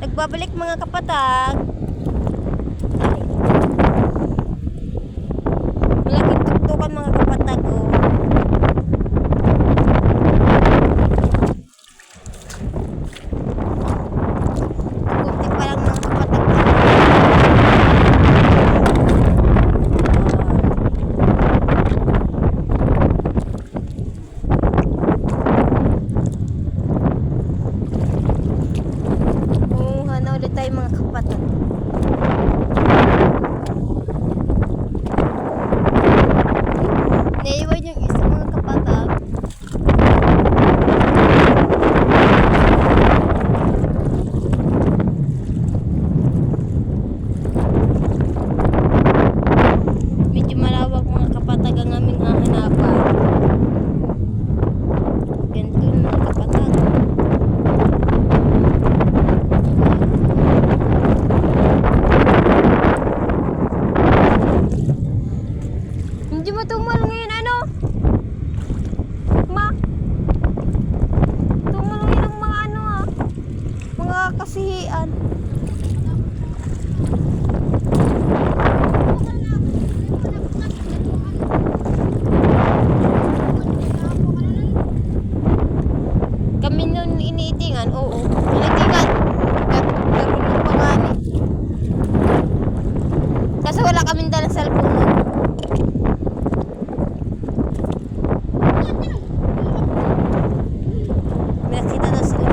Nagbabalik mga kapatag. Malaking tuktukan mga kapatag oh. Kunti pa lang mga kapatag. Munguha na ulit tayo mga kapatag. Naiwan yung isa mga kapatag. Medyo malawak mga kapatag ang aming hahanapan. Ganito mga kapatag. Hindi mo tumal ngayon ano? Ma? Tumal ngayon ang mga ano ah. Mga kasihian. Kami nun iniitingan, oo. Iniitingan. Garunong pa nga ni. Kasi wala kaming dalang cellphone nun. May nakita daw sila.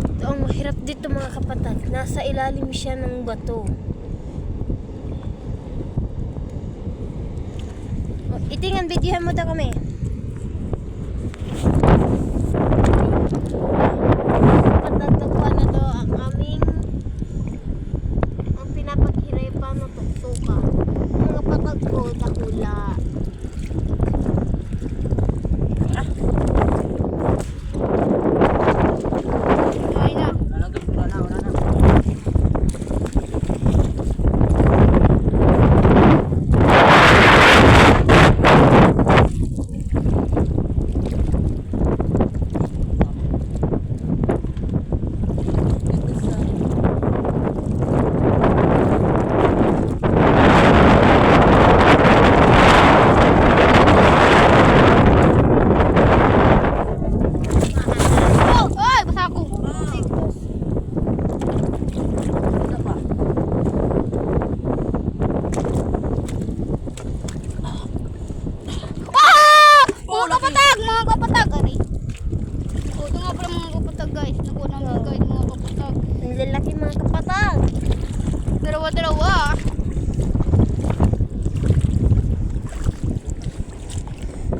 Ito ang mahirap dito mga kapatag. Nasa ilalim siya ng bato. Oh, itingan, videohan mo daw kami. Patagdakuan na to ang aming ang pinapaghirapan na tuktukan. Mga patag ko, dakula. Ay na. Wala na. Mga kapatag, ari. O, ito nga pala mga kapatag, guys. Nakuha namin guys, mga kapatag. Ang lalaki mga kapatag. Dalawa-dalawa.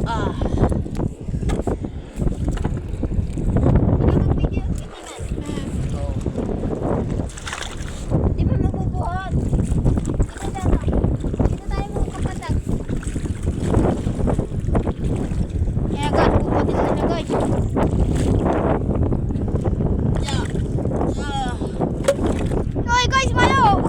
Ah. Di ba mabubuhat? Dito tayo mga kapatag. Kaya guys, puputin sila guys. Hoy guys, malo!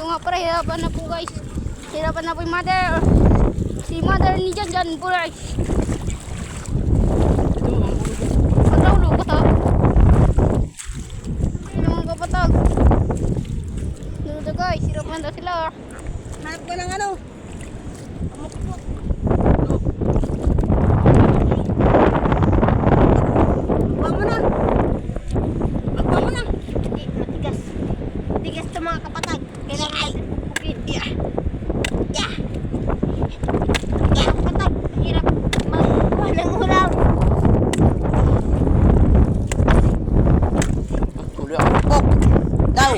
Ito nga pala, hirapan na po guys. Hirapan na po yung mother. Si mother ni Jan po guys. Patawlo ko to. Ano mga kapatag? Dito guys, hirapan na sila. Hanap ko ng ano. Agwa mo na. Agwa mo na. Hindi, matigas. Matigas ito mga kapatag. Kailangan bukid. Yeah. Yeah. Yeah, kapatag. Hirap magkuha ng ulam. Tuloy ako. Pok. Daw.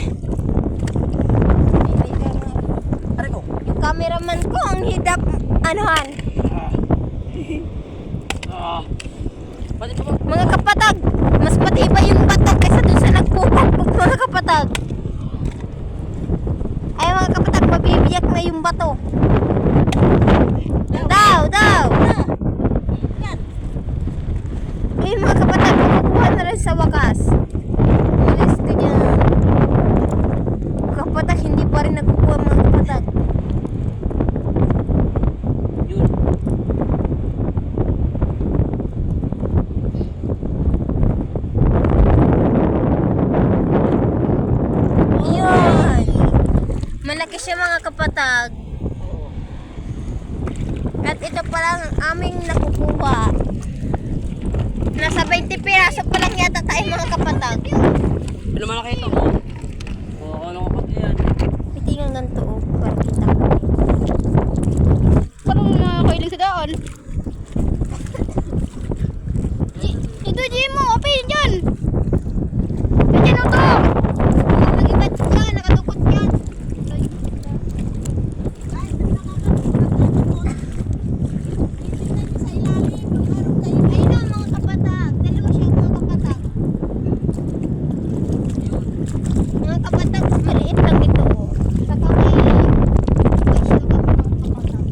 Aray ko. Yung cameraman ko ang hidap anuhan. Pati pa ba? Mga kapatag, mas matibay yung bato kaysa dun sa nagpupukpok mga kapatag. Ay mga kapatag, mabibiyak na yung bato. Daw. Ay mga kapatag, makukuha na rin sa wakas. Ulis ka dyan. Kapatag, hindi pa rin nakukuha mga kapatag. Yun. Yun. Malaki siya mga kapatag. At ito pa lang aming nakukuha. Nasa 20 piraso pa lang yata tayo mga kapatag. Ano malaki ito? Oo, ano ko pati yan. Pitingan ganito oh, para kita ko. Parang nakakailing sa daan. Ito Jimo, open dyan. Dyan o to. Nag-ibat siya, nakatukot yan. Ayun na mga kapatag. Dalawa siya mga kapatag. Mga kapatag, maliit lang ito. Oh. Saka may siya kami mga kapatag.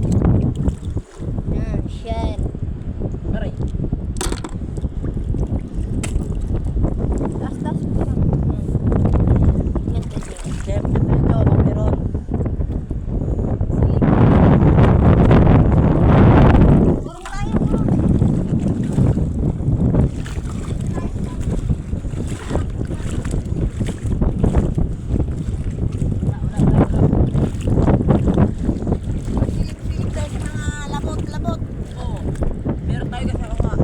Yan, shell. Aray. Taas po lang. Yan, ganyan. Siyempre ito, meron. Burong tayo, burong. Silip-silip daw sa mga labot-labot. Oo. Meron tayo kasi ako nga.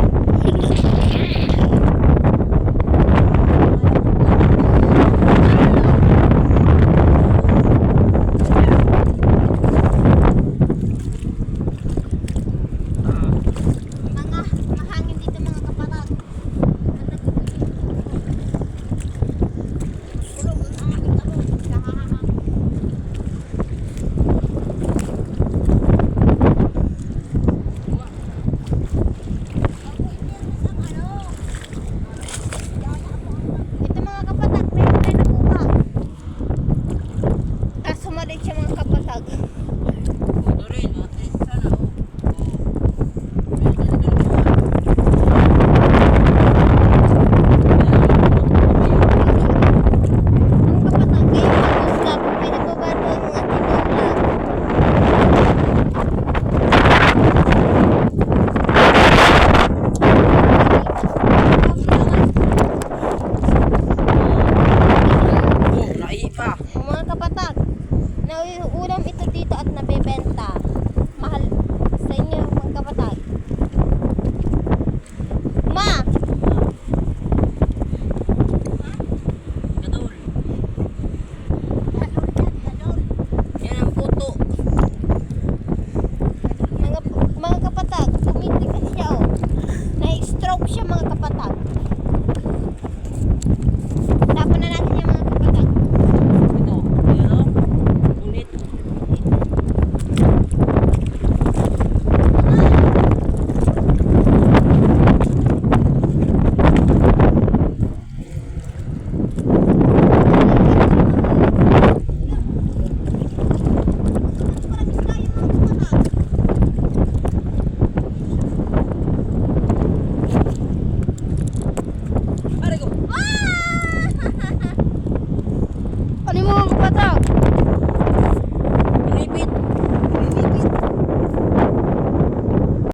Mga mahangin dito mga kapatag. Tulog ang aking tabo. Kahahaha. Ito mga kapatag, meron tayo nakuha. Tapos sumalit siya mga kapatag. Ito rin, at least sana. Oo. Meron tayo dito. Mga kapatag, kayo mag-usga kung pwede pa ba ito ang mga tinula. Oo, naipa. Mga kapatag, nauulam ito dito at nabebenta.